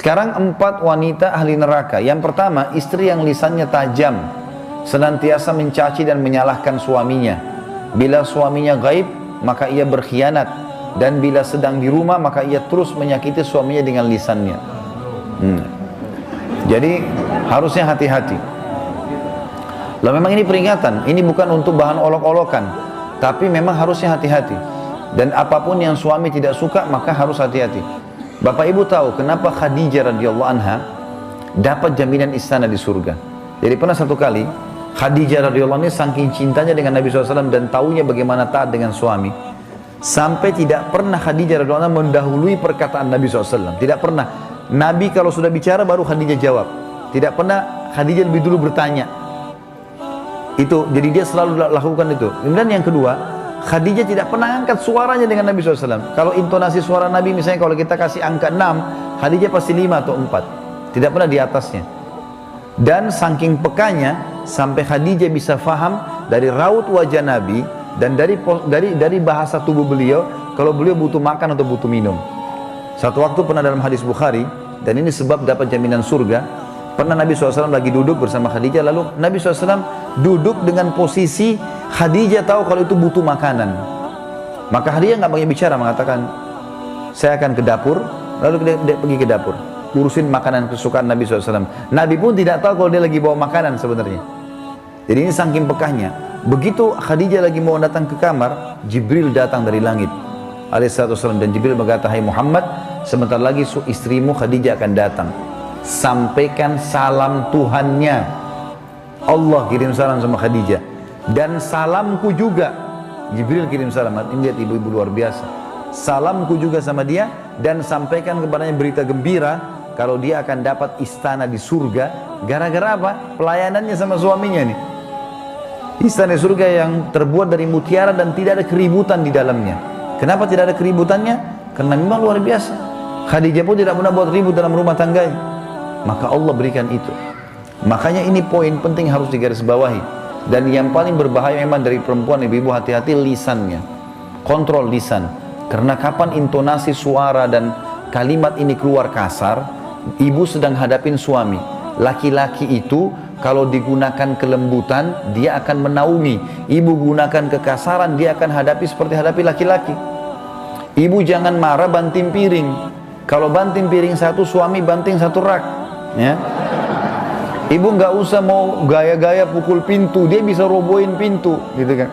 Sekarang 4 wanita ahli neraka. Yang pertama, istri yang lisannya tajam, senantiasa mencaci dan menyalahkan suaminya. Bila suaminya gaib, maka ia berkhianat, dan bila sedang di rumah, maka ia terus menyakiti suaminya dengan lisannya. Jadi harusnya hati-hati. Lah memang ini peringatan, ini bukan untuk bahan olok-olokan, tapi memang harusnya hati-hati. Dan apapun yang suami tidak suka, maka harus hati-hati. Bapak Ibu tahu kenapa Khadijah radhiyallahu anha dapat jaminan istana di surga? Jadi pernah satu kali Khadijah radhiyallahu anha saking cintanya dengan Nabi SAW dan taunya bagaimana taat dengan suami, sampai tidak pernah Khadijah radhiyallahu anha mendahului perkataan Nabi SAW. Tidak pernah. Nabi kalau sudah bicara baru Khadijah jawab. Tidak pernah Khadijah lebih dulu bertanya. Itu, jadi dia selalu lakukan itu. Kemudian yang kedua, Khadijah tidak pernah angkat suaranya dengan Nabi SAW. Kalau intonasi suara Nabi misalnya kalau kita kasih angka 6, Khadijah pasti 5 atau 4. Tidak pernah di atasnya. Dan saking pekanya sampai Khadijah bisa faham dari raut wajah Nabi dan dari bahasa tubuh beliau kalau beliau butuh makan atau butuh minum. Satu waktu pernah dalam hadis Bukhari, dan ini sebab dapat jaminan surga, pernah Nabi SAW lagi duduk bersama Khadijah, lalu Nabi SAW duduk dengan posisi Khadijah tahu kalau itu butuh makanan. Maka Khadijah nggak banyak bicara, mengatakan, saya akan ke dapur. Lalu dia pergi ke dapur, urusin makanan kesukaan Nabi SAW. Nabi pun tidak tahu kalau dia lagi bawa makanan sebenarnya. Jadi ini saking pekahnya. Begitu Khadijah lagi mau datang ke kamar, Jibril datang dari langit alaihissalam, dan Jibril berkata, hai Muhammad, sebentar lagi istrimu Khadijah akan datang. Sampaikan salam Tuhannya. Allah kirim salam sama Khadijah. Dan salamku juga. Jibril kirim salam. Ini lihat ibu-ibu luar biasa. Salamku juga sama dia, dan sampaikan kepadanya berita gembira kalau dia akan dapat istana di surga. Gara-gara apa? Pelayanannya sama suaminya nih. Istana di surga yang terbuat dari mutiara dan tidak ada keributan di dalamnya. Kenapa tidak ada keributannya? Karena memang luar biasa. Khadijah pun tidak pernah buat ribut dalam rumah tangganya. Maka Allah berikan itu. Makanya ini poin penting harus digarisbawahi. Dan yang paling berbahaya memang dari perempuan, ibu-ibu hati-hati lisannya. Kontrol lisan. Karena kapan intonasi suara dan kalimat ini keluar kasar, ibu sedang hadapin suami. Laki-laki itu kalau digunakan kelembutan, dia akan menaungi. Ibu gunakan kekasaran, dia akan hadapi seperti hadapi laki-laki. Ibu jangan marah banting piring. Kalau banting piring satu, suami banting satu rak. Ya. Ibu nggak usah mau gaya-gaya pukul pintu, dia bisa robohin pintu, gitu kan.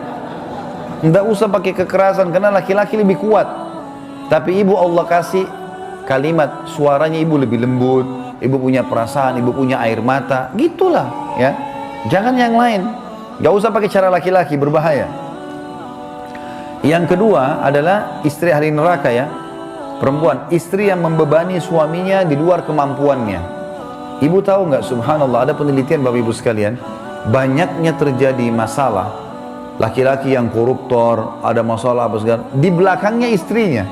Nggak usah pakai kekerasan, karena laki-laki lebih kuat. Tapi ibu Allah kasih kalimat, suaranya ibu lebih lembut, ibu punya perasaan, ibu punya air mata, gitulah, ya. Jangan yang lain. Nggak usah pakai cara laki-laki, berbahaya. Yang kedua adalah istri ahli neraka, ya. Perempuan, istri yang membebani suaminya di luar kemampuannya. Ibu tahu nggak, subhanallah, ada penelitian Bapak Ibu sekalian, banyaknya terjadi masalah laki-laki yang koruptor, ada masalah apa segala, di belakangnya istrinya.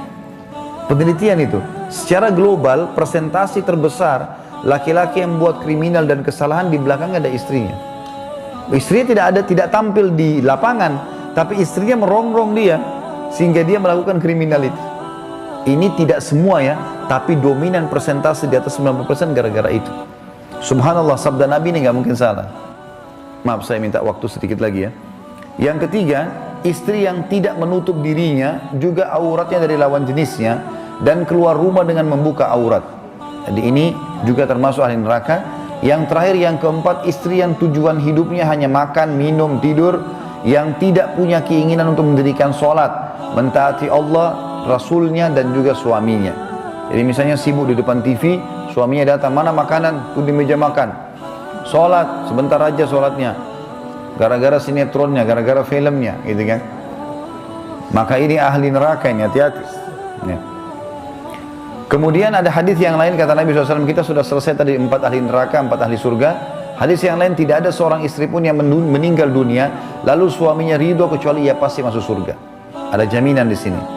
Penelitian itu, secara global persentase terbesar laki-laki yang buat kriminal dan kesalahan di belakangnya ada istrinya. Istrinya tidak tampil di lapangan, tapi istrinya merongrong dia sehingga dia melakukan kriminalitas. Ini tidak semua, ya, tapi dominan persentase di atas 90% gara-gara itu. Subhanallah, sabda Nabi ini nggak mungkin salah. Maaf, saya minta waktu sedikit lagi, ya. Yang ketiga, istri yang tidak menutup dirinya, juga auratnya dari lawan jenisnya, dan keluar rumah dengan membuka aurat. Jadi ini juga termasuk ahli neraka. Yang terakhir, yang keempat, istri yang tujuan hidupnya hanya makan, minum, tidur, yang tidak punya keinginan untuk mendirikan sholat, mentaati Allah, Rasulnya, dan juga suaminya. Jadi misalnya sibuk di depan TV, suaminya datang, mana makanan? Tuh di meja makan. Sholat, sebentar aja sholatnya. Gara-gara sinetronnya, gara-gara filmnya, gitu kan. Maka ini ahli neraka ini, hati-hati. Ya. Kemudian ada hadis yang lain, kata Nabi SAW, kita sudah selesai tadi 4 ahli neraka, 4 ahli surga. Hadis yang lain, tidak ada seorang istri pun yang meninggal dunia, lalu suaminya ridho kecuali ia pasti masuk surga. Ada jaminan di sini.